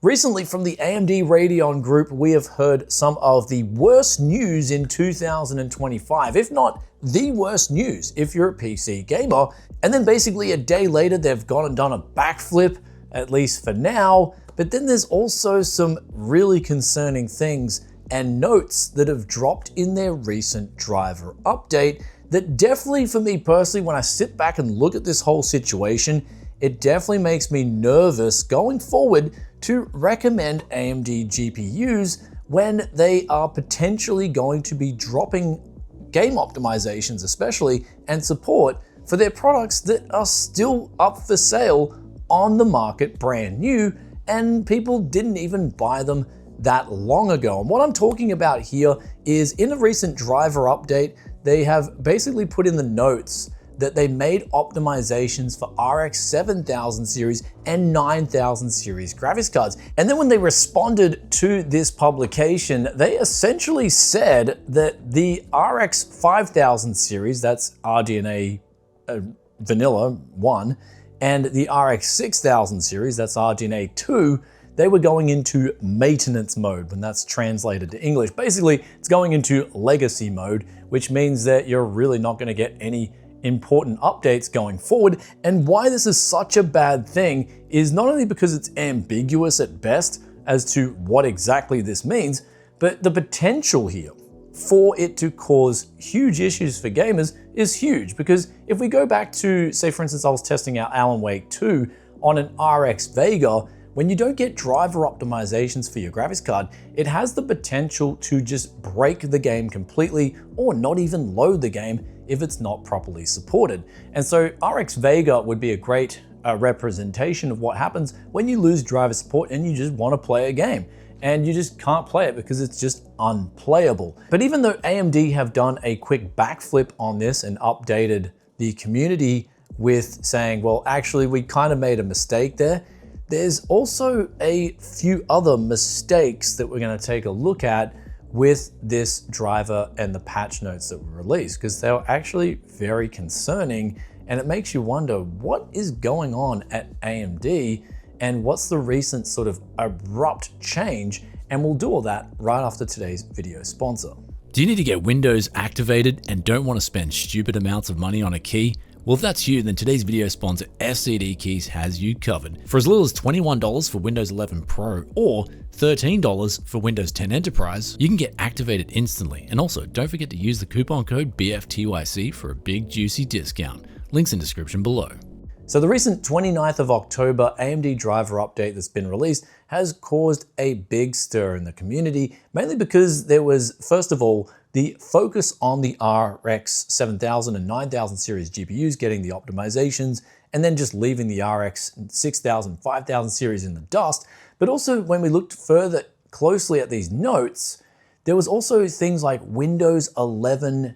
Recently from the AMD Radeon group, we have heard some of the worst news in 2025, if not the worst news if you're a PC gamer. And then basically a day later, they've gone and done a backflip, at least for now. But then there's also some really concerning things and notes that have dropped in their recent driver update that definitely, for me personally, when I sit back and look at this whole situation, it definitely makes me nervous going forward to recommend AMD GPUs when they are potentially going to be dropping game optimizations especially and support for their products that are still up for sale on the market brand new and people didn't even buy them that long ago. And what I'm talking about here is in a recent driver update, they have basically put in the notes that they made optimizations for RX 7000 series and 9000 series graphics cards. And then when they responded to this publication, they essentially said that the RX 5000 series, that's RDNA Vanilla 1, and the RX 6000 series, that's RDNA 2, they were going into maintenance mode when that's translated to English. Basically, it's going into legacy mode, which means that you're really not going to get any important updates going forward. And why this is such a bad thing is not only because it's ambiguous at best as to what exactly this means, but the potential here for it to cause huge issues for gamers is huge. Because if we go back to, say for instance, I was testing out Alan Wake 2 on an RX Vega, when you don't get driver optimizations for your graphics card, it has the potential to just break the game completely or not even load the game if it's not properly supported. And so RX Vega would be a great representation of what happens when you lose driver support and you just want to play a game and you just can't play it because it's just unplayable. But even though AMD have done a quick backflip on this and updated the community with saying, well, actually, we kind of made a mistake there, there's also a few other mistakes that we're going to take a look at with this driver and the patch notes that were released, because they were actually very concerning, and it makes you wonder what is going on at AMD and what's the recent sort of abrupt change. And we'll do all that right after today's video sponsor. Do you need to get Windows activated and don't want to spend stupid amounts of money on a key? Well, if that's you, then today's video sponsor SCD Keys has you covered. For as little as $21 for Windows 11 Pro or $13 for Windows 10 Enterprise, you can get activated instantly. And also, don't forget to use the coupon code BFTYC for a big juicy discount. Links in description below. So the recent 29th of October AMD driver update that's been released has caused a big stir in the community, mainly because there was, first of all, the focus on the RX 7000 and 9000 series GPUs getting the optimizations, and then just leaving the RX 6000, 5000 series in the dust. But also when we looked further closely at these notes, there was also things like Windows 11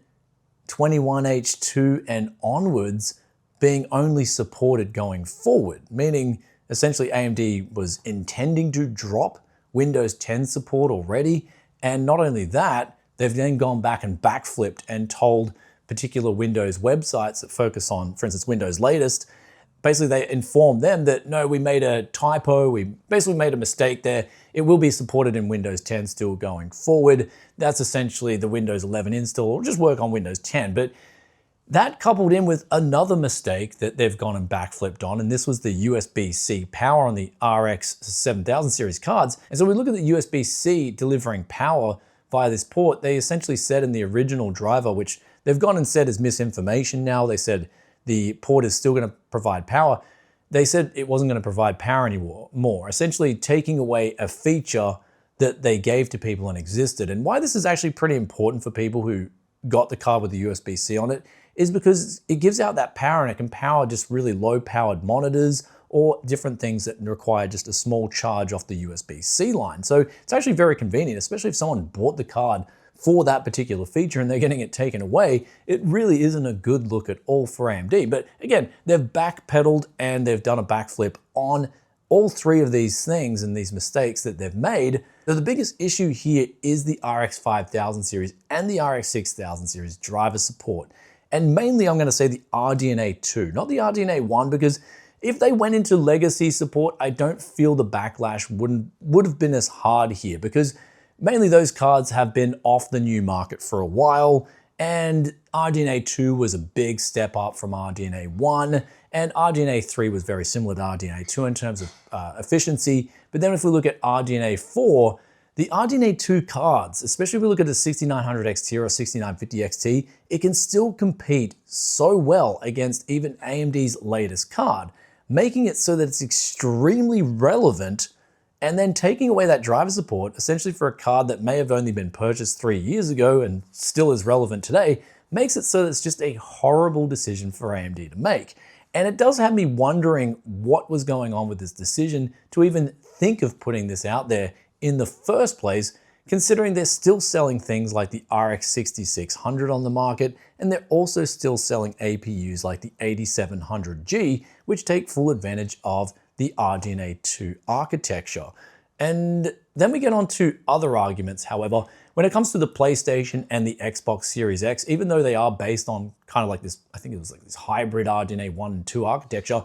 21H2 and onwards being only supported going forward, meaning essentially AMD was intending to drop Windows 10 support already. And not only that, they've then gone back and backflipped and told particular Windows websites that focus on, for instance, Windows latest, basically they informed them that, no, we made a typo, we basically made a mistake there. It will be supported in Windows 10 still going forward. That's essentially the Windows 11 install, or just work on Windows 10. But that coupled in with another mistake that they've gone and backflipped on, and this was the USB-C power on the RX 7000 series cards. And so we look at the USB-C delivering power via this port. They essentially said in the original driver, which they've gone and said is misinformation now, they said the port is still going to provide power. They said it wasn't going to provide power anymore, essentially taking away a feature that they gave to people and existed. And why this is actually pretty important for people who got the card with the USB-C on it is because it gives out that power and it can power just really low powered monitors or different things that require just a small charge off the USB-C line. So it's actually very convenient, especially if someone bought the card for that particular feature and they're getting it taken away. It really isn't a good look at all for AMD. But again, they've backpedaled and they've done a backflip on all three of these things and these mistakes that they've made. So the biggest issue here is the RX 5000 series and the RX 6000 series driver support. And mainly I'm going to say the RDNA 2, not the RDNA 1, because if they went into legacy support, I don't feel the backlash would have been as hard here, because mainly those cards have been off the new market for a while, and RDNA 2 was a big step up from RDNA 1, and RDNA 3 was very similar to RDNA 2 in terms of efficiency. But then if we look at RDNA 4, the RDNA 2 cards, especially if we look at the 6900 XT or 6950 XT, it can still compete so well against even AMD's latest card, making it so that it's extremely relevant, and then taking away that driver support, essentially for a card that may have only been purchased 3 years ago and still is relevant today, makes it so that it's just a horrible decision for AMD to make. And it does have me wondering what was going on with this decision to even think of putting this out there in the first place, considering they're still selling things like the RX 6600 on the market, and they're also still selling APUs like the 8700G, which take full advantage of the RDNA 2 architecture. And then we get on to other arguments, however, when it comes to the PlayStation and the Xbox Series X, even though they are based on kind of like this, I think it was like this hybrid RDNA 1 and 2 architecture,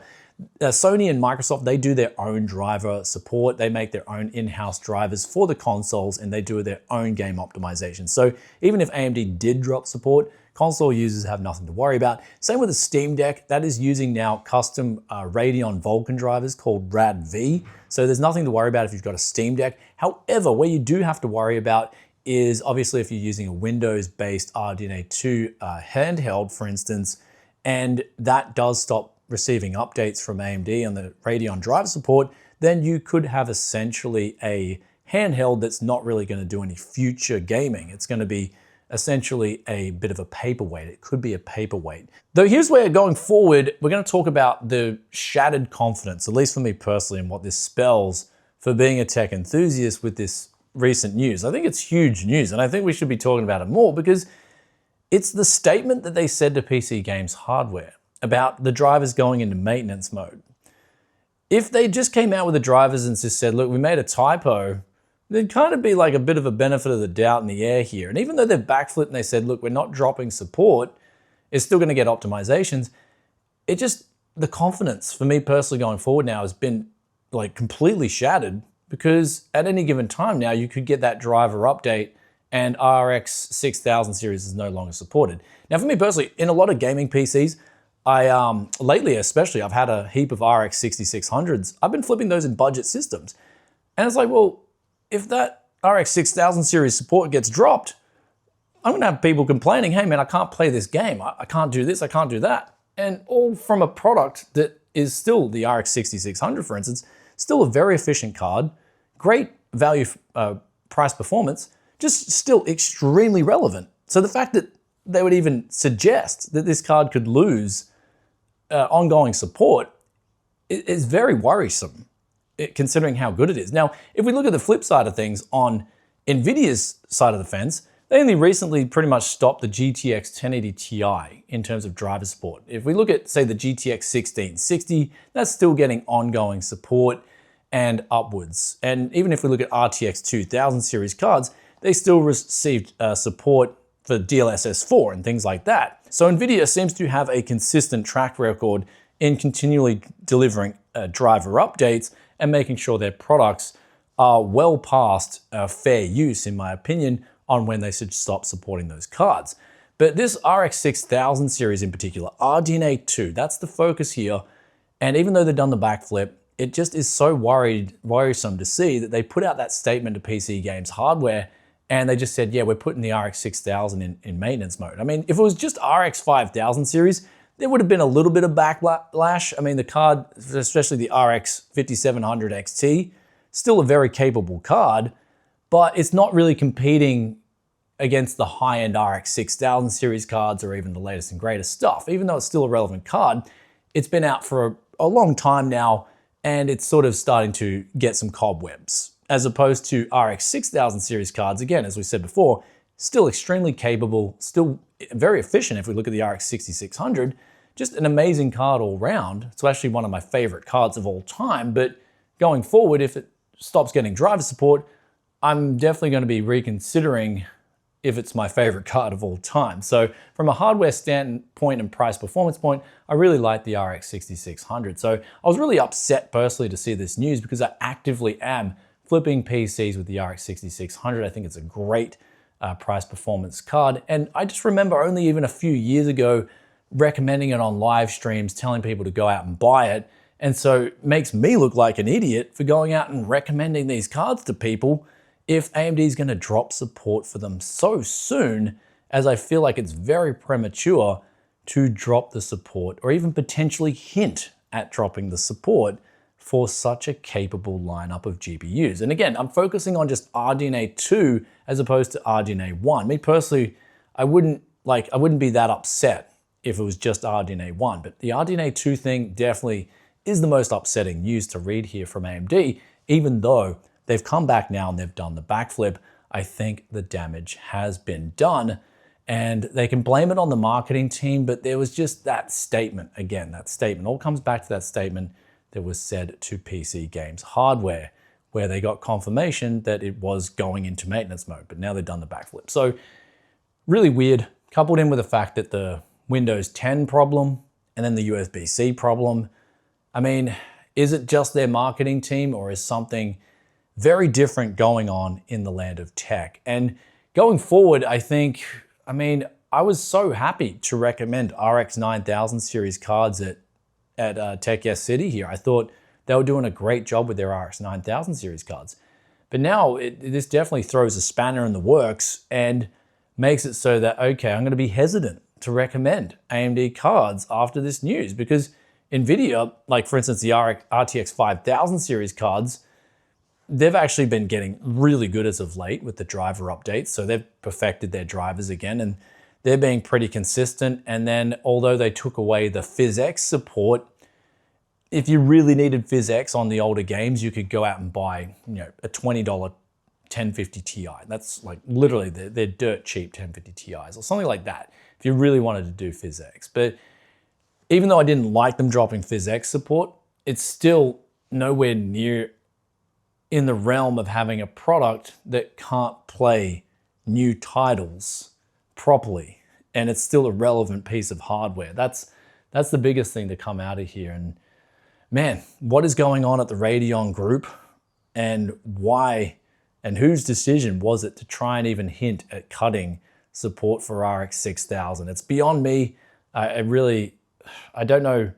Sony and Microsoft, they do their own driver support. They make their own in-house drivers for the consoles, and they do their own game optimization. So even if AMD did drop support, console users have nothing to worry about. Same with the Steam Deck. That is using now custom Radeon Vulkan drivers called RAD-V. So there's nothing to worry about if you've got a Steam Deck. However, where you do have to worry about is obviously if you're using a Windows-based RDNA 2 handheld, for instance, and that does stop receiving updates from AMD on the Radeon driver support, then you could have essentially a handheld that's not really going to do any future gaming. It's going to be essentially a bit of a paperweight. It could be a paperweight. Though here's where, going forward, we're going to talk about the shattered confidence, at least for me personally, and what this spells for being a tech enthusiast with this recent news. I think it's huge news, and I think we should be talking about it more, because it's the statement that they said to PC Games Hardware about the drivers going into maintenance mode. If they just came out with the drivers and just said, look, we made a typo, there'd kind of be like a bit of a benefit of the doubt in the air here. And even though they've backflipped and they said, look, we're not dropping support, it's still going to get optimizations, it just, the confidence for me personally going forward now has been like completely shattered, because at any given time now you could get that driver update and RX 6000 series is no longer supported. Now for me personally, in a lot of gaming PCs, lately especially, I've had a heap of RX 6600s. I've been flipping those in budget systems. And it's like, well, if that RX 6000 series support gets dropped, I'm gonna have people complaining, hey man, I can't play this game. I can't do this, I can't do that. And all from a product that is still the RX 6600, for instance, still a very efficient card, great value price performance, just still extremely relevant. So the fact that they would even suggest that this card could lose ongoing support is very worrisome, considering how good it is. Now, if we look at the flip side of things on Nvidia's side of the fence, they only recently pretty much stopped the GTX 1080 Ti in terms of driver support. If we look at, say, the GTX 1660, that's still getting ongoing support and upwards. And even if we look at RTX 2000 series cards, they still received support for DLSS 4 and things like that. So Nvidia seems to have a consistent track record in continually delivering driver updates and making sure their products are well past fair use, in my opinion, on when they should stop supporting those cards. But this RX 6000 series in particular, RDNA 2, that's the focus here. And even though they've done the backflip, it just is so worrisome to see that they put out that statement to PC Games Hardware and they just said, yeah, we're putting the RX 6000 in maintenance mode. I mean, if it was just RX 5000 series, there would have been a little bit of backlash. I mean, the card, especially the RX 5700 XT, still a very capable card, but it's not really competing against the high-end RX 6000 series cards or even the latest and greatest stuff. Even though it's still a relevant card, it's been out for a long time now, and it's sort of starting to get some cobwebs. As opposed to RX 6000 series cards, again, as we said before, still extremely capable, still very efficient if we look at the RX 6600, just an amazing card all round. It's actually one of my favorite cards of all time, but going forward, if it stops getting driver support, I'm definitely going to be reconsidering if it's my favorite card of all time. So from a hardware standpoint and price performance point, I really like the RX 6600. So I was really upset personally to see this news because I actively am flipping PCs with the RX 6600. I think it's a great price performance card. And I just remember only even a few years ago recommending it on live streams, telling people to go out and buy it. And so it makes me look like an idiot for going out and recommending these cards to people if AMD is going to drop support for them so soon, as I feel like it's very premature to drop the support or even potentially hint at dropping the support for such a capable lineup of GPUs. And again, I'm focusing on just RDNA 2 as opposed to RDNA 1. Me personally, I wouldn't be that upset if it was just RDNA 1, but the RDNA 2 thing definitely is the most upsetting news to read here from AMD, even though they've come back now and they've done the backflip. I think the damage has been done, and they can blame it on the marketing team, but there was just that statement. Again, that statement all comes back to that statement that was said to PC Games Hardware, where they got confirmation that it was going into maintenance mode, but now they've done the backflip. So really weird, coupled in with the fact that the Windows 10 problem and then the USB-C problem. I mean, is it just their marketing team, or is something very different going on in the land of tech? And going forward, I was so happy to recommend RX 9000 series cards at Tech Yes City here. I thought they were doing a great job with their RX 9000 series cards. But now this definitely throws a spanner in the works and makes it so that, okay, I'm going to be hesitant to recommend AMD cards after this news, because Nvidia, like for instance, the RTX 5000 series cards, they've actually been getting really good as of late with the driver updates. So they've perfected their drivers again, and they're being pretty consistent. And then although they took away the PhysX support, if you really needed PhysX on the older games, you could go out and buy, a $20 1050 Ti. That's like literally they're dirt cheap 1050 Ti's or something like that, if you really wanted to do PhysX. But even though I didn't like them dropping PhysX support, it's still nowhere near in the realm of having a product that can't play new titles properly, and it's still a relevant piece of hardware. That's the biggest thing to come out of here. And man, what is going on at the Radeon group, and why and whose decision was it to try and even hint at cutting support for RX 6000? It's beyond me. I don't know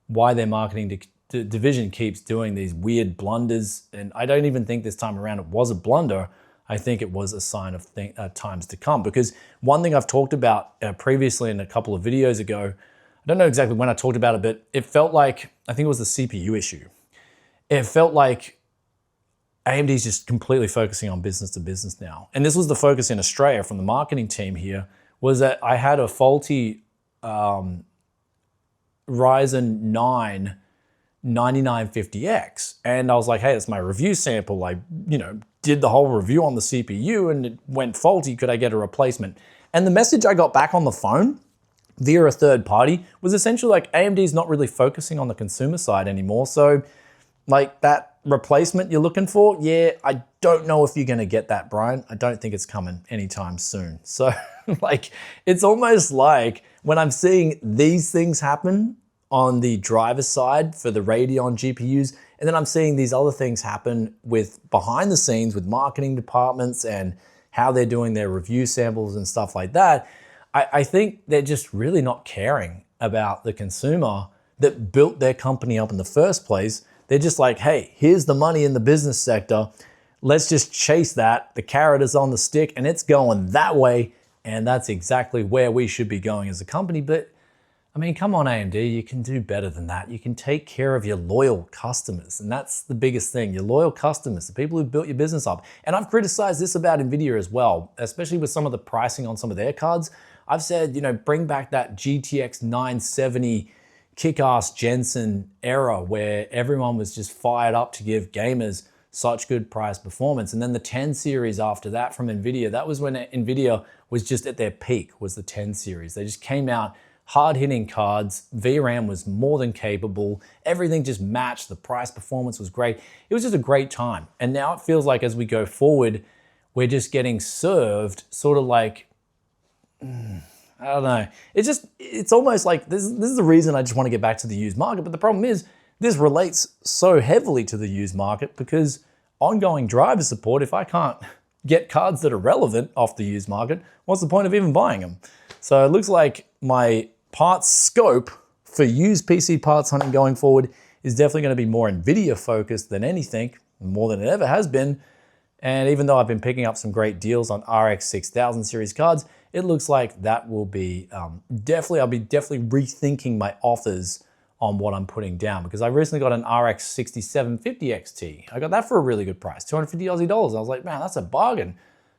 why their marketing division keeps doing these weird blunders, and I don't even think this time around it was a blunder. I think it was a sign of times to come, because one thing I've talked about previously in a couple of videos ago, I don't know exactly when I talked about it, but it felt like, I think it was the CPU issue. It felt like AMD's just completely focusing on business to business now. And this was the focus in Australia from the marketing team here, was that I had a faulty Ryzen 9 9950X. And I was like, hey, that's my review sample. I, did the whole review on the CPU and it went faulty. Could I get a replacement? And the message I got back on the phone via a third party was essentially like, AMD's not really focusing on the consumer side anymore. So like that replacement you're looking for, yeah, I don't know if you're going to get that, Brian. I don't think it's coming anytime soon. So like, it's almost like when I'm seeing these things happen on the driver side for the Radeon GPUs, and then I'm seeing these other things happen with behind the scenes with marketing departments and how they're doing their review samples and stuff like that, I think they're just really not caring about the consumer that built their company up in the first place. They're just like, hey, here's the money in the business sector. Let's just chase that. The carrot is on the stick and it's going that way. And that's exactly where we should be going as a company. But I mean, come on, AMD, you can do better than that. You can take care of your loyal customers. And that's the biggest thing, your loyal customers, the people who built your business up. And I've criticized this about Nvidia as well, especially with some of the pricing on some of their cards. I've said, bring back that GTX 970 kick-ass Jensen era where everyone was just fired up to give gamers such good price performance. And then the 10 series after that from Nvidia, that was when Nvidia was just at their peak, was the 10 series. They just came out hard-hitting cards, VRAM was more than capable, everything just matched, the price performance was great. It was just a great time. And now it feels like as we go forward, we're just getting served sort of like, I don't know. It's almost like this is the reason I just want to get back to the used market. But the problem is this relates so heavily to the used market because ongoing driver support, if I can't get cards that are relevant off the used market, what's the point of even buying them? So it looks like my parts scope for used PC parts hunting going forward is definitely going to be more Nvidia focused than anything, more than it ever has been. And even though I've been picking up some great deals on RX 6000 series cards, it looks like that will be I'll be definitely rethinking my offers on what I'm putting down, because I recently got an RX 6750 XT. I got that for a really good price, 250 Aussie dollars. I was like, man, that's a bargain.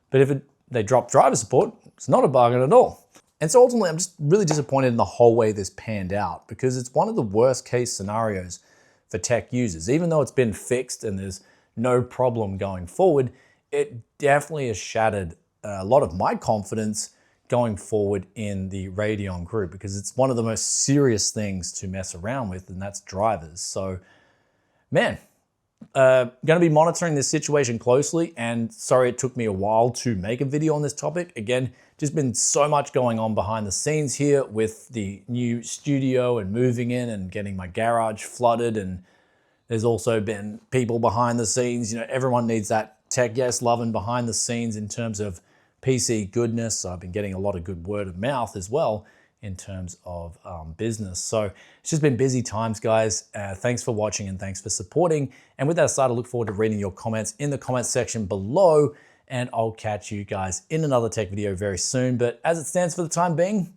But if they drop driver support, it's not a bargain at all. And so ultimately, I'm just really disappointed in the whole way this panned out, because it's one of the worst case scenarios for tech users. Even though it's been fixed and there's no problem going forward, it definitely has shattered a lot of my confidence going forward in the Radeon group, because it's one of the most serious things to mess around with, and that's drivers. So, man, going to be monitoring this situation closely, and sorry it took me a while to make a video on this topic. Again, just been so much going on behind the scenes here with the new studio and moving in and getting my garage flooded, and there's also been people behind the scenes. You know, everyone needs that tech guest loving behind the scenes in terms of PC goodness. So I've been getting a lot of good word of mouth as well in terms of business. So it's just been busy times, guys. Thanks for watching and thanks for supporting. And with that aside, I look forward to reading your comments in the comments section below, and I'll catch you guys in another tech video very soon. But as it stands for the time being,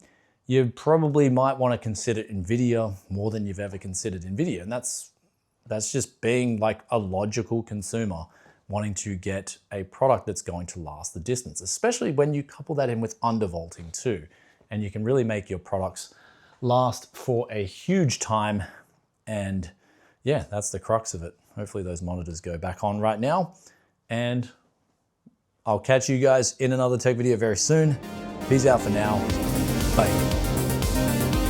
you probably might want to consider Nvidia more than you've ever considered Nvidia. And that's just being like a logical consumer, wanting to get a product that's going to last the distance, especially when you couple that in with undervolting too. And you can really make your products last for a huge time. And yeah, that's the crux of it. Hopefully those monitors go back on right now. And I'll catch you guys in another tech video very soon. Peace out for now. Bye.